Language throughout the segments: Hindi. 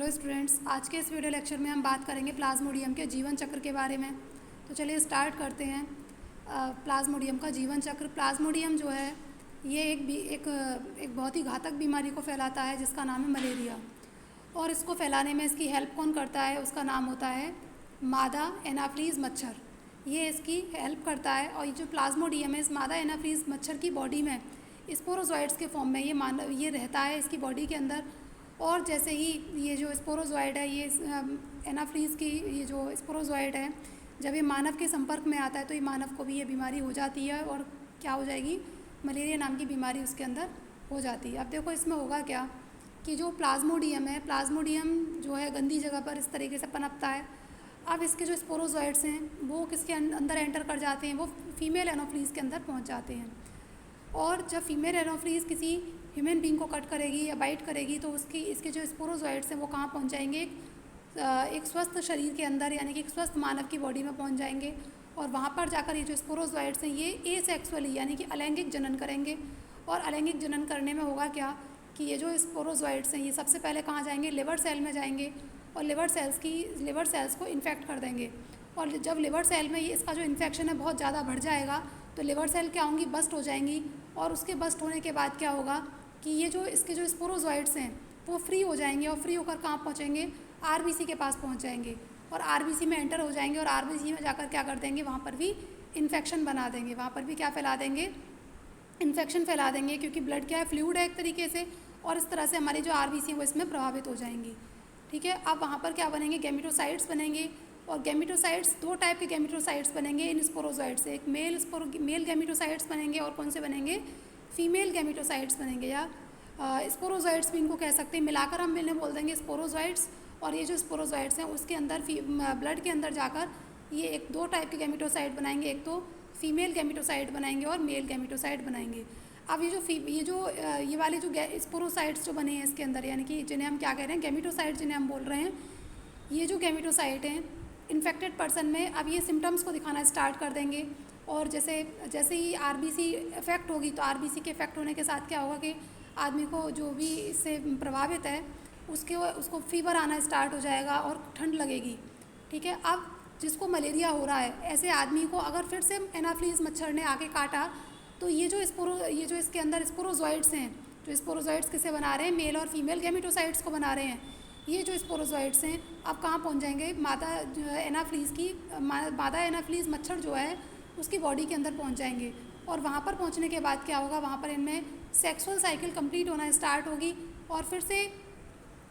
हेलो स्टूडेंट्स, आज के इस वीडियो लेक्चर में हम बात करेंगे प्लाज्मोडियम के जीवन चक्र के बारे में। तो चलिए स्टार्ट करते हैं। प्लाज्मोडियम का जीवन चक्र। प्लाज्मोडियम जो है ये एक बहुत ही घातक बीमारी को फैलाता है जिसका नाम है मलेरिया। और इसको फैलाने में इसकी हेल्प कौन करता है? उसका नाम होता है मादा एनाफ्लीज मच्छर। ये इसकी हेल्प करता है। और ये जो प्लाज्मोडियम है इस मादा एनाफ्लीज मच्छर की बॉडी में स्पोरोजोइट्स के फॉर्म में ये रहता है इसकी बॉडी के अंदर। और जैसे ही ये जो स्पोरोजोइड है, ये एनाफ्लीज की ये जो स्पोरोजोइड है, जब ये मानव के संपर्क में आता है तो ये मानव को भी ये बीमारी हो जाती है और क्या हो जाएगी? मलेरिया नाम की बीमारी उसके अंदर हो जाती है। अब देखो इसमें होगा क्या कि जो प्लाज्मोडियम है, प्लाज्मोडियम जो है गंदी जगह पर इस तरीके से पनपता है। अब इसके जो स्पोरोजोइड्स हैं वो किसके अंदर एंटर कर जाते हैं? वो फीमेल एनाफ्लीज के अंदर पहुँच जाते हैं। और जब फीमेल एनाफ्लीज किसी ह्यूमन बींग को कट करेगी या बाइट करेगी तो इसके जो स्पोरोजोइड्स हैं वो कहाँ पहुँच जाएंगे? एक स्वस्थ शरीर के अंदर, यानी कि एक स्वस्थ मानव की बॉडी में पहुँच जाएंगे। और वहाँ पर जाकर ये जो स्पोरोजोइड्स हैं ये एसेक्सुअली यानी कि अलैंगिक जनन करेंगे। और अलैंगिक जनन करने में होगा क्या कि ये जो स्पोरोजोइड्स हैं ये सबसे पहले कहाँ जाएंगे? लिवर सेल में जाएंगे और लिवर सेल्स को इन्फेक्ट कर देंगे। और जब लिवर सेल में ये इसका जो इन्फेक्शन है बहुत ज़्यादा बढ़ जाएगा तो लिवर सेल क्या होंगी? बस्ट हो जाएंगी। और उसके बस्ट होने के बाद क्या होगा कि ये जो इसके जो स्पोरोजोइड्स हैं वो फ्री हो जाएंगे। और फ्री होकर कहाँ पहुँचेंगे? आरबीसी के पास पहुँच जाएंगे और आरबीसी में एंटर हो जाएंगे। और आरबीसी में जाकर क्या कर देंगे? वहाँ पर भी इन्फेक्शन बना देंगे। वहाँ पर भी क्या फैला देंगे? इन्फेक्शन फैला देंगे, क्योंकि ब्लड क्या है? फ्लूइड है एक तरीके से। और इस तरह से हमारी जो आरबीसी है वो इसमें प्रभावित हो जाएंगी। ठीक है। अब वहाँ पर क्या बनेंगे? गैमेटोसाइट्स बनेंगे। और गैमेटोसाइट्स, दो टाइप के गैमेटोसाइट्स बनेंगे इन स्पोरोजोइड से। एक मेल गैमेटोसाइट्स बनेंगे और कौन से बनेंगे? फीमेल गैमेटोसाइट्स बनेंगे, या स्पोरोजोइड्स भी इनको कह सकते हैं। मिलाकर हम इन्हें बोल देंगे स्पोरोजोइड्स। और ये जो स्पोरोजोइड्स हैं उसके अंदर ब्लड के अंदर जाकर ये दो टाइप के गैमेटोसाइट बनाएंगे। एक तो फीमेल गैमेटोसाइट बनाएंगे और मेल गैमेटोसाइट बनाएंगे। अब ये वाले जो स्पोरोसाइट्स जो बने हैं इसके अंदर, यानी कि जिन्हें हम क्या कह रहे हैं? गैमेटोसाइट जिन्हें हम बोल रहे हैं, ये जो गैमेटोसाइट हैं इन्फेक्टेड पर्सन में अब ये सिम्टम्स को दिखाना स्टार्ट कर देंगे। और जैसे ही आरबीसी इफेक्ट होगी तो आरबीसी के इफेक्ट होने के साथ क्या होगा कि आदमी को जो भी इससे प्रभावित है उसको फीवर आना स्टार्ट हो जाएगा और ठंड लगेगी। ठीक है। अब जिसको मलेरिया हो रहा है ऐसे आदमी को अगर फिर से एनाफ्लीज मच्छर ने आके काटा तो ये जो इसके अंदर स्पोरोजोइड्स हैं, जो स्पोरोजोइड्स किसे बना रहे हैं? मेल और फीमेल गैमेटोसाइट्स को बना रहे हैं। ये जो स्पोरोजोइड्स हैं अब कहाँ पहुँच जाएंगे? मादा एनाफ्लीज मच्छर जो है उसकी बॉडी के अंदर पहुँच जाएंगे। और वहाँ पर पहुँचने के बाद क्या होगा? वहाँ पर इनमें सेक्सुअल साइकिल कंप्लीट होना स्टार्ट होगी। और फिर से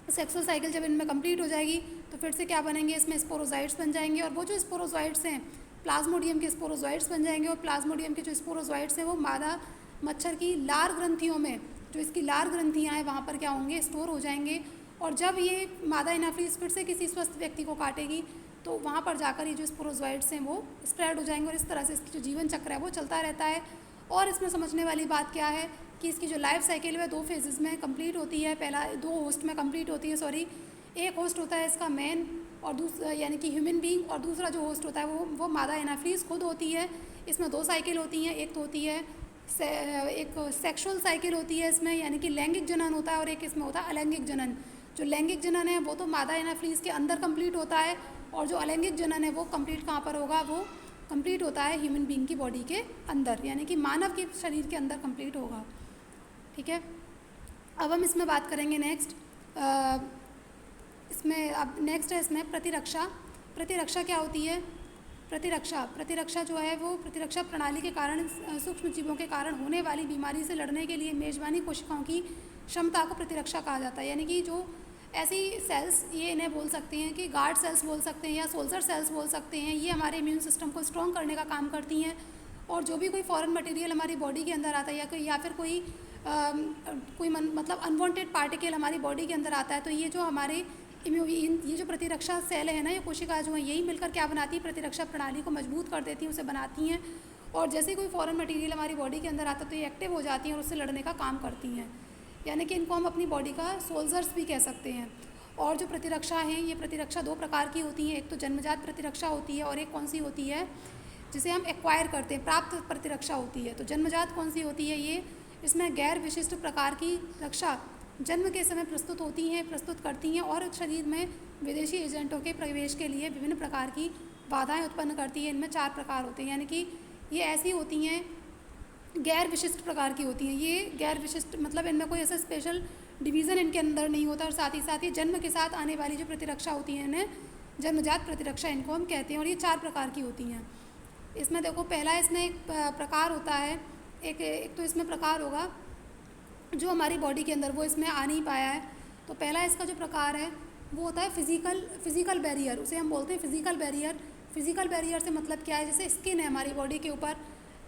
सेक्सुअल साइकिल जब इनमें कंप्लीट हो जाएगी तो फिर से क्या बनेंगे? इसमें स्पोरोजोइड्स बन जाएंगे। और वो जो स्पोरोजोइड्स हैं प्लाज्मोडियम के स्पोरोजोइड्स बन जाएंगे। और प्लाज्मोडियम के जो स्पोरोजोइड्स हैं वो मादा मच्छर की लार ग्रंथियों में, जो इसकी लार ग्रंथियाँ हैं वहाँ पर क्या होंगे? स्टोर हो जाएंगे। और जब ये मादा एनाफ्लीज फिर से किसी स्वस्थ व्यक्ति को काटेगी तो वहाँ पर जाकर ये जो स्पोरोजोइड्स हैं वो स्प्रेड हो जाएंगे। और इस तरह से इसकी जो जीवन चक्र है वो चलता रहता है। और इसमें समझने वाली बात क्या है कि इसकी जो लाइफ साइकिल है 2 फेजेस में कंप्लीट होती है। पहला 2 होस्ट में कंप्लीट होती है, एक होस्ट होता है इसका मेन और दूसरा यानी कि ह्यूमन बीइंग, और दूसरा जो होस्ट होता है वो मादा एनाफ्लीज खुद होती है। इसमें 2 साइकिल होती हैं। एक तो होती है एक सेक्सुअल साइकिल होती है इसमें, यानी कि लैंगिक जनन होता है, और एक इसमें होता है अलैंगिक जनन। जो लैंगिक जनन है वो तो मादा एनाफ्लीज के अंदर कंप्लीट होता है, और जो अलैंगिक जनन है वो कंप्लीट कहाँ पर होगा? वो कंप्लीट होता है ह्यूमन बीइंग की बॉडी के अंदर, यानी कि मानव के शरीर के अंदर कंप्लीट होगा। ठीक है। अब हम इसमें बात करेंगे नेक्स्ट है इसमें प्रतिरक्षा। प्रतिरक्षा क्या होती है? प्रतिरक्षा जो है वो प्रतिरक्षा प्रणाली के कारण सूक्ष्म जीवों के कारण होने वाली बीमारी से लड़ने के लिए मेजबानी कोशिकाओं की क्षमता को प्रतिरक्षा कहा जाता है। यानी कि जो ऐसी सेल्स, ये इन्हें बोल सकते हैं कि गार्ड सेल्स बोल सकते हैं या सोल्जर सेल्स बोल सकते हैं, ये हमारे इम्यून सिस्टम को स्ट्रॉन्ग करने का काम करती हैं। और जो भी कोई फॉरेन मटेरियल हमारी बॉडी के अंदर आता है या फिर कोई मतलब अनवांटेड पार्टिकल हमारी बॉडी के अंदर आता है तो ये जो हमारे ये जो प्रतिरक्षा सेल है ना, ये कोशिका जो है यही मिलकर क्या बनाती है? प्रतिरक्षा प्रणाली को मजबूत कर देती हैं, उसे बनाती हैं। और जैसे कोई फॉरेन मटेरियल हमारी बॉडी के अंदर आता है तो ये एक्टिव हो जाती हैं और उससे लड़ने का काम करती हैं। यानी कि इनको हम अपनी बॉडी का सोल्जर्स भी कह सकते हैं। और जो प्रतिरक्षा है ये प्रतिरक्षा 2 प्रकार की होती है। एक तो जन्मजात प्रतिरक्षा होती है और एक कौन सी होती है? जिसे हम एक्वायर करते हैं, प्राप्त प्रतिरक्षा होती है। तो जन्मजात कौन सी होती है? ये इसमें गैर विशिष्ट प्रकार की रक्षा जन्म के समय प्रस्तुत करती हैं और शरीर में विदेशी एजेंटों के प्रवेश के लिए विभिन्न प्रकार की बाधाएं उत्पन्न करती हैं। इनमें 4 प्रकार होते हैं, यानी कि ये ऐसी होती हैं, गैर विशिष्ट प्रकार की होती हैं। ये गैर विशिष्ट मतलब इनमें कोई ऐसा स्पेशल डिवीज़न इनके अंदर नहीं होता, और साथ ही जन्म के साथ आने वाली जो प्रतिरक्षा होती है इन्हें जन्मजात प्रतिरक्षा इनको हम कहते हैं, और ये 4 प्रकार की होती हैं। इसमें देखो, पहला इसमें एक प्रकार होता है, एक तो इसमें प्रकार होगा जो हमारी बॉडी के अंदर वो इसमें आ नहीं पाया है। तो पहला इसका जो प्रकार है वो होता है फिज़िकल बैरियर, उसे हम बोलते हैं फिज़िकल बैरियर। फिज़िकल बैरियर से मतलब क्या है, जैसे स्किन है हमारी बॉडी के ऊपर,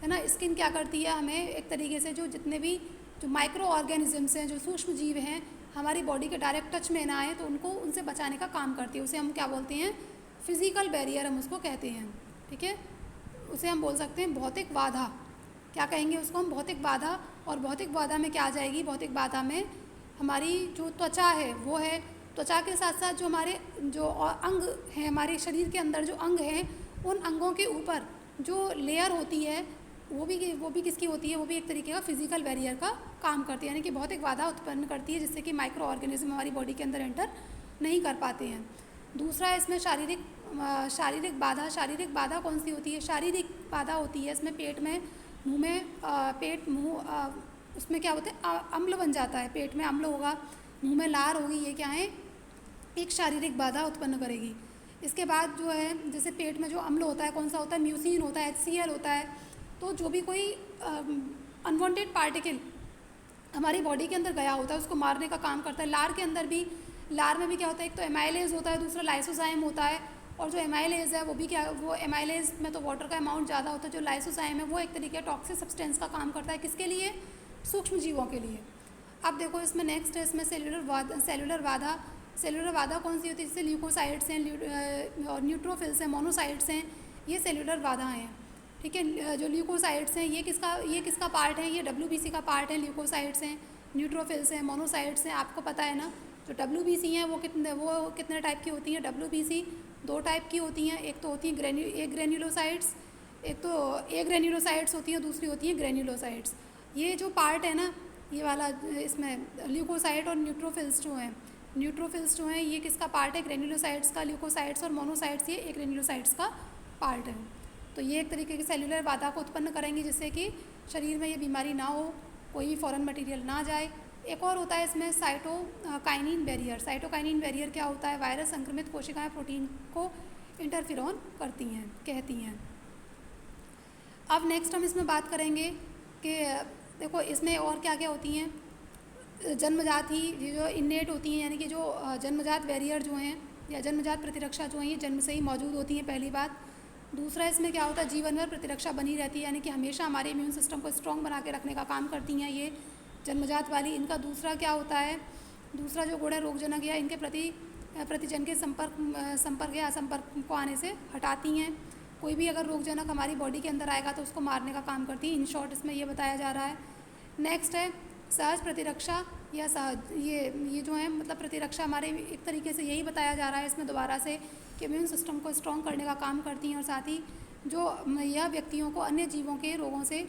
है ना। स्किन क्या करती है, हमें एक तरीके से जो जितने भी जो माइक्रो ऑर्गेनिजम्स हैं, जो सूक्ष्म जीव हैं, हमारी बॉडी के डायरेक्ट टच में ना आए तो उनको उनसे बचाने का काम करती है। उसे हम क्या बोलते हैं, फिज़िकल बैरियर हम उसको कहते हैं, ठीक है। उसे हम बोल सकते हैं भौतिक बाधा, क्या कहेंगे उसको हम, भौतिक बाधा। और भौतिक बाधा में क्या आ जाएगी, भौतिक बाधा में हमारी जो त्वचा है वो है, त्वचा के साथ साथ जो हमारे जो अंग हैं, हमारे शरीर के अंदर जो अंग हैं, उन अंगों के ऊपर जो लेयर होती है वो भी किसकी होती है, वो भी एक तरीके का फिज़िकल बैरियर का काम करती है, यानी कि भौतिक बाधा उत्पन्न करती है, जिससे कि माइक्रो ऑर्गेनिज्म हमारी बॉडी के अंदर एंटर नहीं कर पाते हैं। दूसरा है इसमें शारीरिक बाधा। शारीरिक बाधा कौन सी होती है, शारीरिक बाधा होती है इसमें पेट में, मुँह में उसमें क्या होता है, अम्ल बन जाता है, पेट में अम्ल होगा, मुँह में लार होगी, ये क्या है, एक शारीरिक बाधा उत्पन्न करेगी। इसके बाद जो है, जैसे पेट में जो अम्ल होता है कौन सा होता है, म्यूसिन होता है, HCl होता है। तो जो भी कोई अनवांटेड पार्टिकल हमारी बॉडी के अंदर गया होता है उसको मारने का काम करता है। लार में भी क्या होता है, एक तो एमाइलेज होता है, दूसरा लाइसोजाइम होता है। और जो एमाइलेज है वो एमाइलेज में तो वाटर का अमाउंट ज़्यादा होता है, जो लाइसोजाइम है वो एक तरीके का टॉक्सिक सब्सटेंस का काम करता है, किसके लिए, सूक्ष्म जीवों के लिए। अब देखो इसमें नेक्स्ट है, इसमें सेलुलर बाधा। सेलुलर बाधा कौन सी होती है, जैसे ल्यूकोसाइट्स हैं और न्यूट्रोफिल्स हैं, मोनोसाइट्स हैं, ये सेलुलर बाधाएँ हैं, ठीक है। जो ल्यूकोसाइट्स हैं ये किसका पार्ट है, ये WBC का पार्ट है। ल्यूकोसाइट्स हैं, न्यूट्रोफिल्स हैं, मोनोसाइट्स हैं, आपको पता है ना। जो WBC हैं वो कितने टाइप की होती हैं, WBC 2 टाइप की होती हैं। एक तो होती है ग्रेन्युलोसाइट्स, एक तो ग्रेन्युलोसाइट्स होती हैं, दूसरी होती हैं ग्रेन्युलोसाइट्स। ये जो पार्ट है ना, ये वाला, इसमें ल्यूकोसाइट और न्यूट्रोफिल्स जो हैं ये किसका पार्ट है, ग्रेन्युलोसाइट्स का। ल्यूकोसाइट्स और मोनोसाइट्स ये ग्रेन्युलोसाइट्स का पार्ट है। तो ये एक तरीके की सेलुलर बाधा को उत्पन्न करेंगी, जिससे कि शरीर में ये बीमारी ना हो, कोई भी फॉरेन मटेरियल ना जाए। एक और होता है इसमें साइटोकाइनिन बैरियर। साइटोकाइनिन बैरियर क्या होता है, वायरस संक्रमित कोशिकाएं प्रोटीन को इंटरफिरॉन कहती हैं। अब नेक्स्ट हम इसमें बात करेंगे कि देखो इसमें और क्या क्या होती हैं, जन्मजात ही ये जो इन्नेट होती हैं, यानी कि जो जन्मजात बैरियर जो हैं या जन्मजात प्रतिरक्षा जो हैं ये जन्म से ही मौजूद होती हैं, पहली बात। दूसरा इसमें क्या होता है, जीवन भर प्रतिरक्षा बनी रहती है, यानी कि हमेशा हमारे इम्यून सिस्टम को स्ट्रॉन्ग बना के रखने का काम करती हैं ये जन्मजात वाली। इनका दूसरा क्या होता है, दूसरा जो गुण है रोगजनक या इनके प्रतिजन के संपर्क या असंपर्क को आने से हटाती हैं। कोई भी अगर रोगजनक हमारी बॉडी के अंदर आएगा तो उसको मारने का काम करती है। इन शॉर्ट इसमें ये बताया जा रहा है। नेक्स्ट है सहज प्रतिरक्षा या ये जो है मतलब प्रतिरक्षा हमारे एक तरीके से यही बताया जा रहा है इसमें दोबारा से कि इम्यून सिस्टम को स्ट्रॉन्ग करने का काम करती हैं, और साथ ही जो यह व्यक्तियों को अन्य जीवों के रोगों से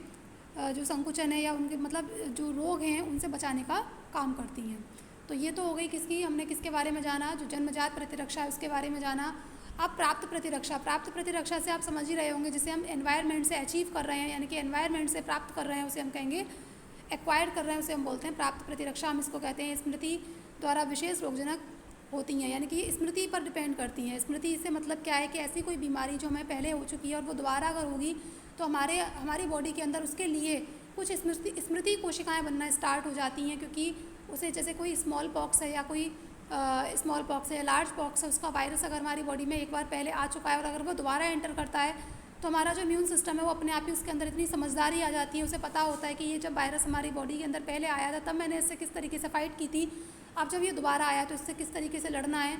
जो संकुचन है या उनके मतलब जो रोग हैं उनसे बचाने का काम करती हैं। तो ये तो हो गई हमने किसके बारे में जाना, जो जन्मजात प्रतिरक्षा है उसके बारे में जाना। अब प्राप्त प्रतिरक्षा से आप समझ ही रहे होंगे, जिसे हम एनवायरनमेंट से अचीव कर रहे हैं, यानी कि एनवायरनमेंट से प्राप्त कर रहे हैं उसे हम कहेंगे एक्वायर्ड कर रहे हैं, उसे हम बोलते हैं प्राप्त प्रतिरक्षा। हम इसको कहते हैं स्मृति द्वारा विशेष रोगजनक होती हैं, यानी कि स्मृति पर डिपेंड करती हैं। स्मृति से मतलब क्या है कि ऐसी कोई बीमारी जो हमें पहले हो चुकी है और वो दोबारा अगर होगी तो हमारी बॉडी के अंदर उसके लिए कुछ स्मृति कोशिकाएं बनना स्टार्ट हो जाती हैं, क्योंकि उसे जैसे कोई स्मॉल पॉक्स है या कोई स्मॉल पॉक्स है या लार्ज पॉक्स है, उसका वायरस अगर हमारी बॉडी में एक बार पहले आ चुका है और अगर वो दोबारा एंटर करता है तो हमारा जो इम्यून सिस्टम है वो अपने आप ही उसके अंदर इतनी समझदारी आ जाती है, उसे पता होता है कि ये जब वायरस हमारी बॉडी के अंदर पहले आया था तब मैंने इससे किस तरीके से फ़ाइट की थी, अब जब ये दोबारा आया तो इससे किस तरीके से लड़ना है।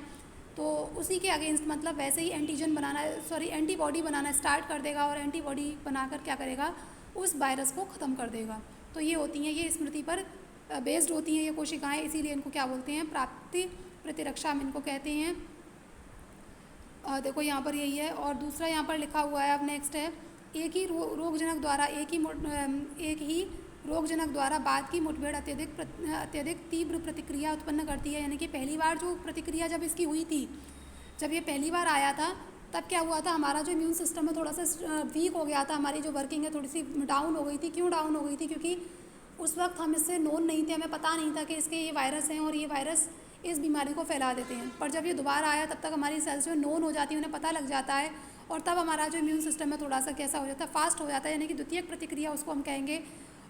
तो उसी के अगेंस्ट मतलब वैसे ही एंटीबॉडी बनाना स्टार्ट कर देगा, और एंटीबॉडी बनाकर क्या करेगा, उस वायरस को ख़त्म कर देगा। तो ये होती हैं, ये स्मृति पर बेस्ड होती हैं ये कोशिकाएँ, इसीलिए इनको क्या बोलते हैं, प्राप्ति प्रतिरक्षा हम इनको कहते हैं। देखो यहाँ पर यही है। और दूसरा यहाँ पर लिखा हुआ है, अब नेक्स्ट है एक ही रोगजनक द्वारा एक ही रोगजनक द्वारा बाद की मुठभेड़ अत्यधिक तीव्र प्रतिक्रिया उत्पन्न करती है। यानी कि पहली बार जो प्रतिक्रिया जब इसकी हुई थी, जब ये पहली बार आया था, तब क्या हुआ था, हमारा जो इम्यून सिस्टम है थोड़ा सा वीक हो गया था, हमारी जो वर्किंग है थोड़ी सी डाउन हो गई थी। क्यों डाउन हो गई थी? क्योंकि उस वक्त हम इससे नोन नहीं थे, हमें पता नहीं था कि इसके ये वायरस हैं और ये वायरस इस बीमारी को फैला देते हैं। पर जब ये दोबारा आया तब तक हमारी सेल्स जो नोन हो जाती है, उन्हें पता लग जाता है, और तब हमारा जो इम्यून सिस्टम है थोड़ा सा कैसा हो जाता है, फास्ट हो जाता है। यानी कि द्वितीयक प्रतिक्रिया उसको हम कहेंगे।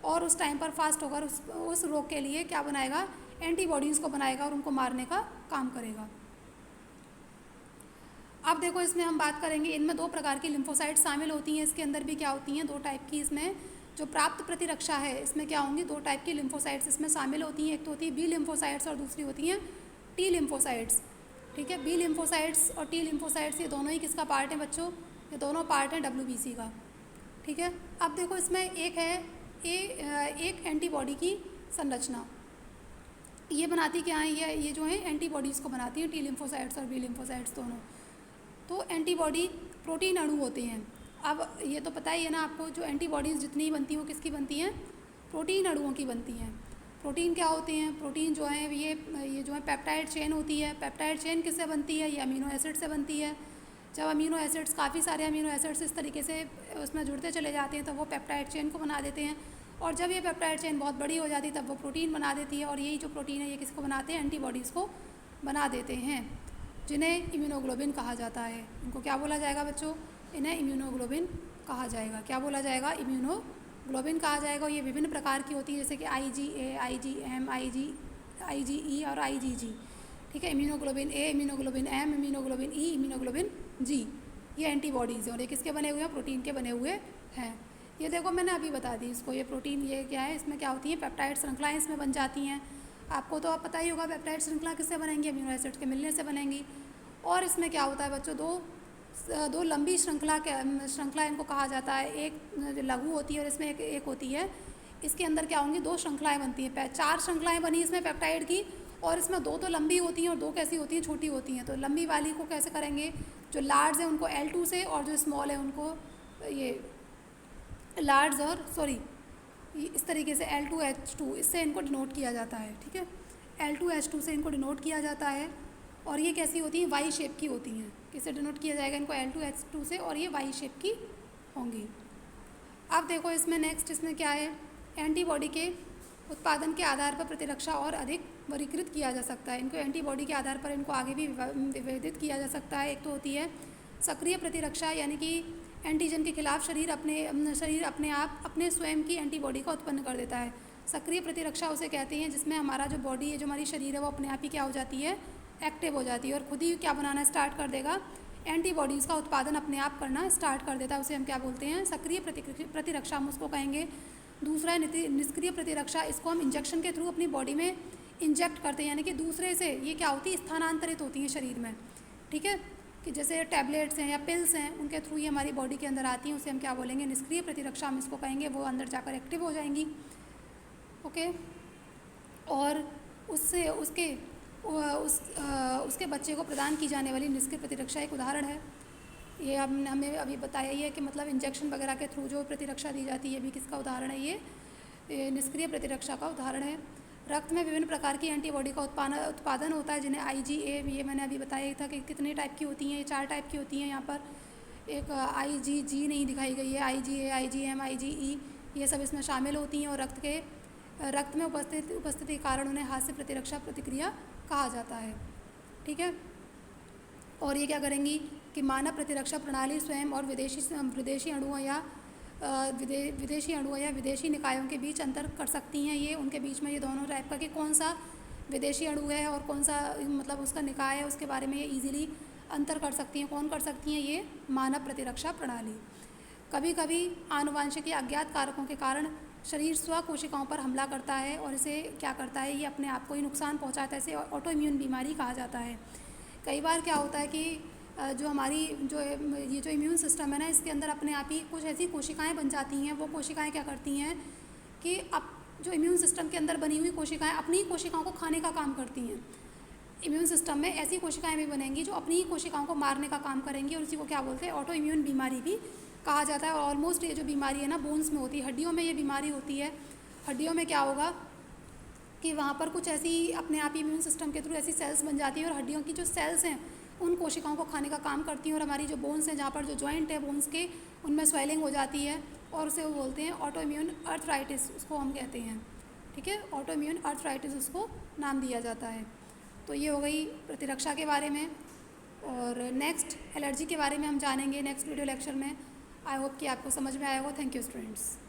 और उस टाइम पर फास्ट होकर उस रोग के लिए क्या बनाएगा, एंटीबॉडीज़ को बनाएगा और उनको मारने का काम करेगा। अब देखो, इसमें हम बात करेंगे, इनमें 2 प्रकार की लिम्फोसाइट्स शामिल होती हैं। इसके अंदर भी क्या होती हैं, 2 टाइप की इसमें जो प्राप्त प्रतिरक्षा है, इसमें क्या होंगी, 2 टाइप की लिम्फोसाइट्स इसमें शामिल होती हैं। एक तो होती है बी लिम्फोसाइट्स और दूसरी होती हैं टी लिम्फोसाइट्स। ठीक है, बी लिम्फोसाइट्स और टी लिम्फोसाइट्स ये दोनों ही किसका पार्ट है बच्चों, ये दोनों पार्ट हैं WBC का। ठीक है, अब देखो इसमें एक है एक एंटीबॉडी की संरचना, ये बनाती क्या है, ये जो है एंटीबॉडीज़ को बनाती हैं, टी लिम्फोसाइट्स और बी लिम्फोसाइट्स दोनों। तो एंटीबॉडी प्रोटीन अणु होते हैं। अब ये तो पता ही है ना आपको, जो एंटीबॉडीज़ जितनी बनती हैं वो किसकी बनती हैं, प्रोटीन अणुओं की बनती हैं। प्रोटीन क्या होते हैं, प्रोटीन जो है ये जो है पेप्टाइड चेन होती है। पेप्टाइड चेन किससे बनती है, ये अमीनो एसिड से बनती है। जब अमीनो एसिड्स, काफ़ी सारे अमीनो एसिड्स इस तरीके से उसमें जुड़ते चले जाते हैं तो वो पेप्टाइड चेन को बना देते हैं, और जब ये पेप्टाइड चेन बहुत बड़ी हो जाती है तब वो प्रोटीन बना देती है। और यही जो प्रोटीन है ये किसको बनाते हैं, एंटीबॉडीज़ को बना देते हैं, जिन्हें इम्यूनोग्लोबिन कहा जाता है। इनको क्या बोला जाएगा बच्चों, इन्हें इम्यूनोग्लोबिन कहा जाएगा। क्या बोला जाएगा, इम्यूनोग्लोबिन कहा जाएगा। और ये विभिन्न प्रकार की होती है, जैसे कि IgA, IgM, IgE और IgG। ठीक है, immunoglobulin A, immunoglobulin M, immunoglobulin E, immunoglobulin G, ये एंटीबॉडीज़ हैं और ये किसके बने हुए हैं, प्रोटीन के बने हुए हैं। ये देखो मैंने अभी बता दी इसको, ये प्रोटीन ये क्या है, इसमें क्या होती है, पेप्टाइड श्रृंखलाएँ इसमें बन जाती हैं। आपको तो आप पता ही होगा पेप्टाइड श्रृंखला किससे बनेंगी, अमीनो एसिड के मिलने से बनेंगी। और इसमें क्या होता है बच्चों, दो लंबी श्रृंखला इनको कहा जाता है। एक लघु होती है और इसमें एक होती है। इसके अंदर क्या होंगी, 2 श्रृंखलाएँ बनती हैं, 4 श्रृंखलाएँ बनी इसमें पेप्टाइड की, और इसमें 2 तो लंबी होती हैं और 2 कैसी होती हैं, छोटी होती हैं। तो लंबी वाली को कैसे करेंगे, जो लार्ज है उनको L2 से, और जो स्मॉल है उनको ये लार्ज और सॉरी इस तरीके से L2H2, इससे इनको डिनोट किया जाता है। ठीक है, L2H2 से इनको डिनोट किया जाता है। और ये कैसी होती हैं, वाई शेप की होती हैं। किससे डिनोट किया जाएगा इनको, L2H2 से, और ये वाई शेप की होंगी। अब देखो इसमें नेक्स्ट, इसमें क्या है, एंटीबॉडी के उत्पादन के आधार पर प्रतिरक्षा और अधिक वर्गीकृत किया जा सकता है। इनको एंटीबॉडी के आधार पर इनको आगे भी विभेदित किया जा सकता है। एक तो होती है सक्रिय प्रतिरक्षा, यानी कि एंटीजन के खिलाफ शरीर अपने आप अपने स्वयं की एंटीबॉडी का उत्पन्न कर देता है। सक्रिय प्रतिरक्षा उसे कहते हैं जिसमें हमारा जो बॉडी है, जो हमारी शरीर है, वो अपने आप ही क्या हो जाती है, एक्टिव हो जाती है और खुद ही क्या बनाना स्टार्ट कर देगा, एंटीबॉडीज़ का उत्पादन अपने आप करना स्टार्ट कर देता है। उसे हम क्या बोलते हैं, सक्रिय प्रतिरक्षा हम उसको कहेंगे। दूसरा है निष्क्रिय प्रतिरक्षा, इसको हम इंजेक्शन के थ्रू अपनी बॉडी में इंजेक्ट करते हैं, यानी कि दूसरे से ये क्या होती है, स्थानांतरित होती हैं शरीर में। ठीक है, कि जैसे टैबलेट्स हैं या पिल्स हैं, उनके थ्रू ये हमारी बॉडी के अंदर आती हैं, उसे हम क्या बोलेंगे, निष्क्रिय प्रतिरक्षा हम इसको कहेंगे। वो अंदर जाकर एक्टिव हो जाएंगी। ओके, और उसके बच्चे को प्रदान की जाने वाली निष्क्रिय प्रतिरक्षा एक उदाहरण है। ये हमें अभी बताया ही है कि मतलब इंजेक्शन वगैरह के थ्रू जो प्रतिरक्षा दी जाती है, भी किसका उदाहरण है, ये निष्क्रिय प्रतिरक्षा का उदाहरण है। रक्त में विभिन्न प्रकार की एंटीबॉडी का उत्पादन होता है, जिन्हें IgA, ये मैंने अभी बताया था कि कितने टाइप की होती हैं, ये 4 टाइप की होती हैं। यहाँ पर एक IgG नहीं दिखाई गई है, IgA, IgM, IgE ये सब इसमें शामिल होती हैं। और रक्त में उपस्थिति के कारण उन्हें हास्य प्रतिरक्षा प्रतिक्रिया कहा जाता है। ठीक है, और ये क्या करेंगी कि मानव प्रतिरक्षा प्रणाली स्वयं और विदेशी अणुओं या विदेशी निकायों के बीच अंतर कर सकती हैं। ये उनके बीच में ये दोनों टाइप का, कि कौन सा विदेशी अणु है और कौन सा मतलब उसका निकाय है, उसके बारे में ये इजीली अंतर कर सकती हैं। कौन कर सकती हैं, ये मानव प्रतिरक्षा प्रणाली। कभी कभी आनुवांशिक या अज्ञात कारकों के कारण शरीर स्व कोशिकाओं पर हमला करता है और इसे क्या करता है, ये अपने आप को ही नुकसान पहुंचाता है। इसे ऑटो इम्यून बीमारी कहा जाता है। कई बार क्या होता है कि जो हमारी ये जो इम्यून सिस्टम है ना, इसके अंदर अपने आप ही कुछ ऐसी कोशिकाएं बन जाती हैं। वो कोशिकाएं क्या करती हैं कि अब जो इम्यून सिस्टम के अंदर बनी हुई कोशिकाएं अपनी ही कोशिकाओं को खाने का काम करती हैं। इम्यून सिस्टम में ऐसी कोशिकाएं भी बनेंगी जो अपनी ही कोशिकाओं को मारने का काम करेंगी, और इसी को क्या बोलते हैं, ऑटो इम्यून बीमारी भी कहा जाता है। और ऑलमोस्ट ये जो बीमारी है ना, बोन्स में होती है, हड्डियों में ये बीमारी होती है। हड्डियों में क्या होगा कि वहाँ पर कुछ ऐसी अपने आप ही इम्यून सिस्टम के थ्रू ऐसी सेल्स बन जाती हैं और हड्डियों की जो सेल्स हैं उन कोशिकाओं को खाने का काम करती हैं और हमारी जो बोन्स हैं, जहाँ पर जो जॉइंट है बोन्स के, उनमें स्वेलिंग हो जाती है और उसे वो बोलते हैं ऑटो इम्यून अर्थराइटिस, उसको हम कहते हैं। ठीक है, ऑटो इम्यून अर्थराइटिस उसको नाम दिया जाता है। तो ये हो गई प्रतिरक्षा के बारे में। और नेक्स्ट एलर्जी के बारे में हम जानेंगे नेक्स्ट वीडियो लेक्चर में। आई होप कि आपको समझ में आया होगा। Thank you students.